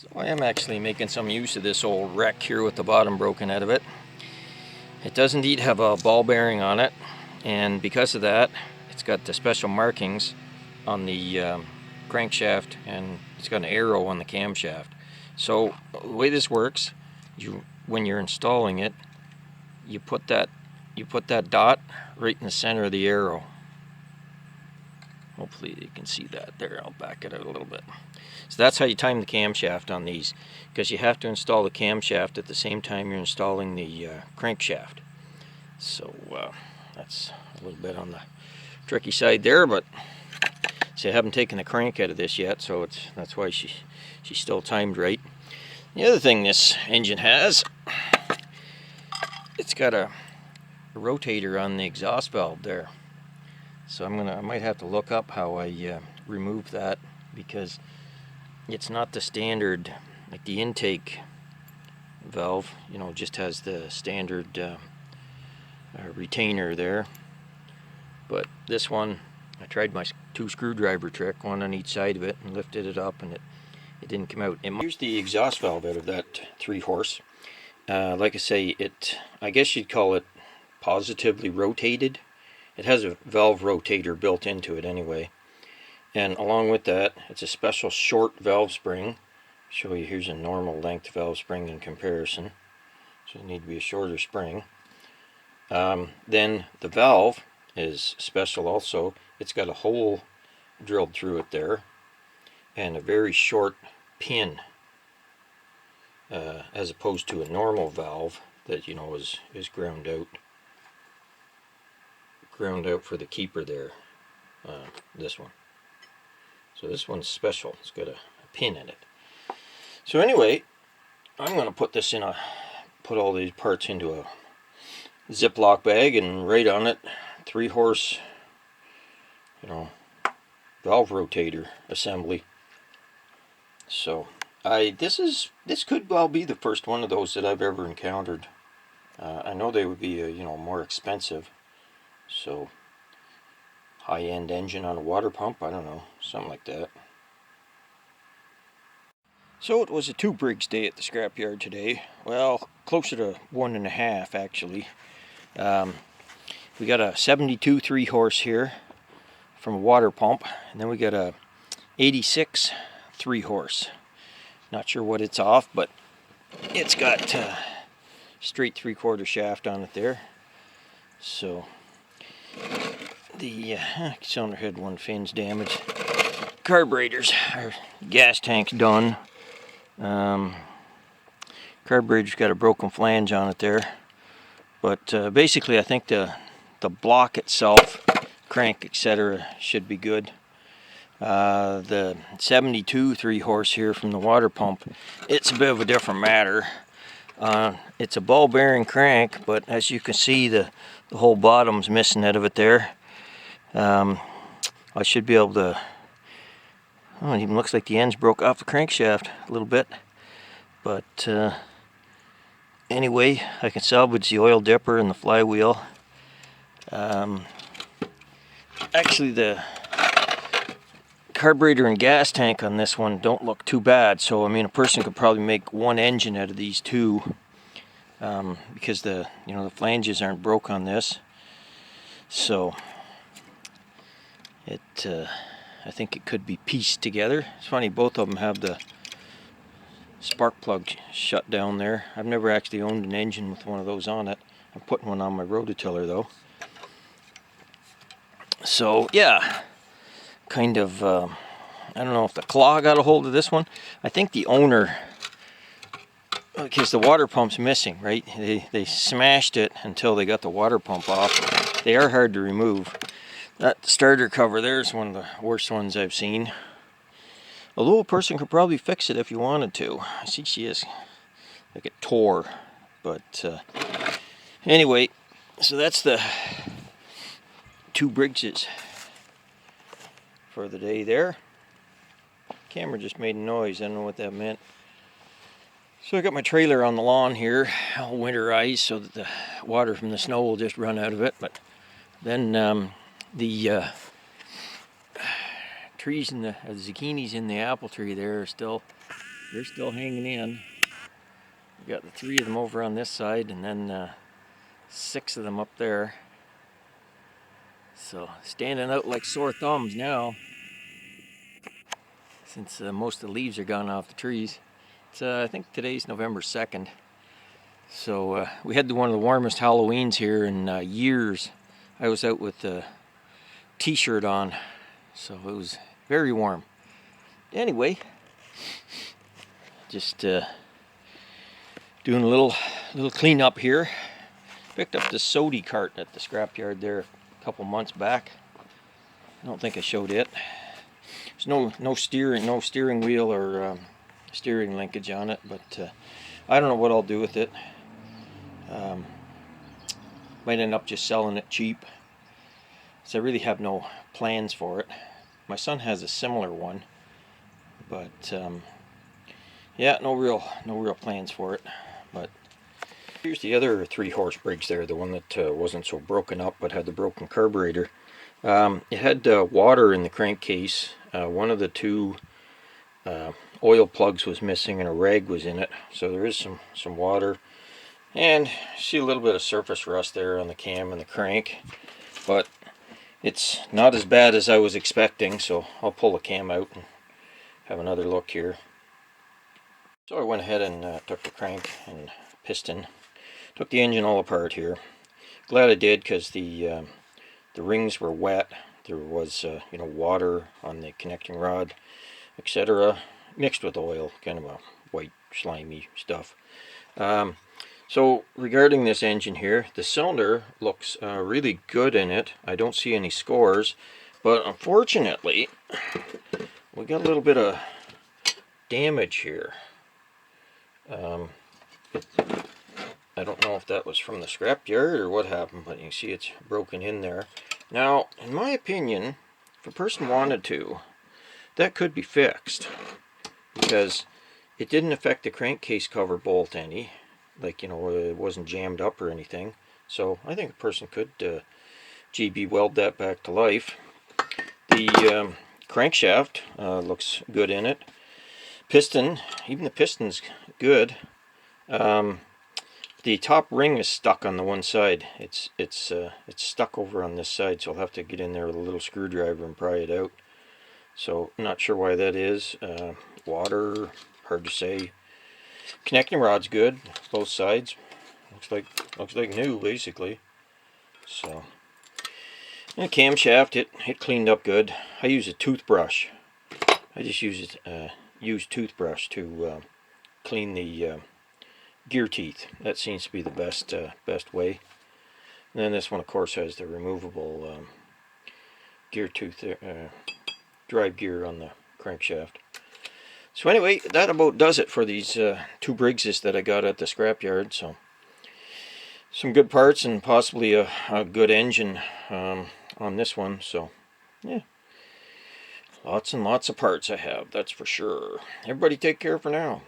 So I am actually making some use of this old wreck here with the bottom broken out of it. It does indeed have a ball bearing on it, and because of that, it's got the special markings on the crankshaft, and it's got an arrow on the camshaft. So the way this works, when you're installing it, you put that dot right in the center of the arrow. Hopefully you can see that there. I'll back it out a little bit. So that's how you time the camshaft on these, because you have to install the camshaft at the same time you're installing the crankshaft. So that's a little bit on the tricky side there, but see, I haven't taken the crank out of this yet, so that's why she's still timed right. The other thing this engine has, it's got a rotator on the exhaust valve there. So I might have to look up how I remove that, because it's not the standard, like the intake valve, you know, just has the standard retainer there. But this one, I tried my 2 screwdriver trick, one on each side of it, and lifted it up, and it didn't come out. Here's the exhaust valve out of that 3-horse. Like I say, I guess you'd call it positively rotated. It has a valve rotator built into it anyway. And along with that, it's a special short valve spring. Show you, here's a normal length valve spring in comparison. So you need to be a shorter spring. Then the valve is special also. It's got a hole drilled through it there, and a very short pin, as opposed to a normal valve that, you know, is ground out for the keeper there. This one. So this one's special. It's got a pin in it. So anyway, I'm going to put all these parts into a Ziploc bag and write on it 3-horse, you know, valve rotator assembly. So this could well be the first one of those that I've ever encountered. I know they would be you know, more expensive. So high-end engine on a water pump, I don't know, something like that. So it was a 2 Briggs day at the scrapyard today. Well, closer to 1.5 actually. We got a 72 3-horse here from a water pump, and then we got a 86 3-horse. Not sure what it's off, but it's got straight 3/4 shaft on it there. So the cylinder head 1 fin's damaged. Carburetors, our gas tank's done. Carburetor's got a broken flange on it there, but basically I think the block itself, crank, etc., should be good. The 72 3-horse here from the water pump, it's a bit of a different matter. It's a ball bearing crank, but as you can see, the whole bottom's missing out of it there. I should be able to, oh, it even looks like the ends broke off the crankshaft a little bit, but anyway, I can salvage the oil dipper and the flywheel. Actually, the carburetor and gas tank on this one don't look too bad, so I mean, a person could probably make 1 engine out of these 2, because the flanges aren't broke on this. So I think it could be pieced together. It's funny, both of them have the spark plug shut down there. I've never actually owned an engine with one of those on it. I'm putting one on my rototiller though. So yeah, kind of, I don't know if the claw got a hold of this one. I think the owner, because the water pump's missing, right? They smashed it until they got the water pump off. They are hard to remove. That starter cover there is one of the worst ones I've seen. Although a person could probably fix it if you wanted to. I see she is, like, it tore. But anyway, so that's the 2 Briggses for the day there. Camera just made a noise. I don't know what that meant. So I got my trailer on the lawn here, all winterized so that the water from the snow will just run out of it. But then the trees and the zucchinis in the apple tree there are still they're still hanging in. We got the 3 of them over on this side, and then 6 of them up there. So standing out like sore thumbs now, since most of the leaves are gone off the trees. It's I think today's November 2nd. So we had one of the warmest Halloweens here in years. I was out with a t-shirt on, so it was very warm. Anyway, just doing a little cleanup here. Picked up the sody cart at the scrapyard there a couple months back. I don't think I showed it. There's no steering wheel or steering linkage on it, but I don't know what I'll do with it. Might end up just selling it cheap, so I really have no plans for it. My son has a similar one, but yeah, no real plans for it. But here's the other 3 Horse Briggs there, the one that wasn't so broken up but had the broken carburetor. It had water in the crankcase. One of the 2 oil plugs was missing and a rag was in it, so there is some water. And see a little bit of surface rust there on the cam and the crank, but it's not as bad as I was expecting, so I'll pull the cam out and have another look here. So I went ahead and took the crank and piston, took the engine all apart here. Glad I did, because the rings were wet. There was water on the connecting rod, etc., mixed with oil, kind of a white slimy stuff. So regarding this engine here, the cylinder looks really good in it. I don't see any scores, but unfortunately we got a little bit of damage here. I don't know if that was from the scrapyard or what happened, but you can see it's broken in there. Now, in my opinion, if a person wanted to, that could be fixed, because it didn't affect the crankcase cover bolt any. Like, it wasn't jammed up or anything. So I think a person could GB weld that back to life. The crankshaft looks good in it. Piston, even the piston's good. The top ring is stuck on the one side. It's stuck over on this side, so I'll have to get in there with a little screwdriver and pry it out. So I'm not sure why that is. Water, hard to say. Connecting rod's good, both sides. Looks like new, basically. So, and the camshaft, it cleaned up good. I use a toothbrush. I just use toothbrush to clean the gear teeth. That seems to be the best way. And then this one, of course, has the removable gear tooth, drive gear on the crankshaft. So anyway, that about does it for these 2 Briggses that I got at the scrapyard. So some good parts and possibly a good engine on this one. So yeah, lots and lots of parts I have, that's for sure. Everybody take care for now.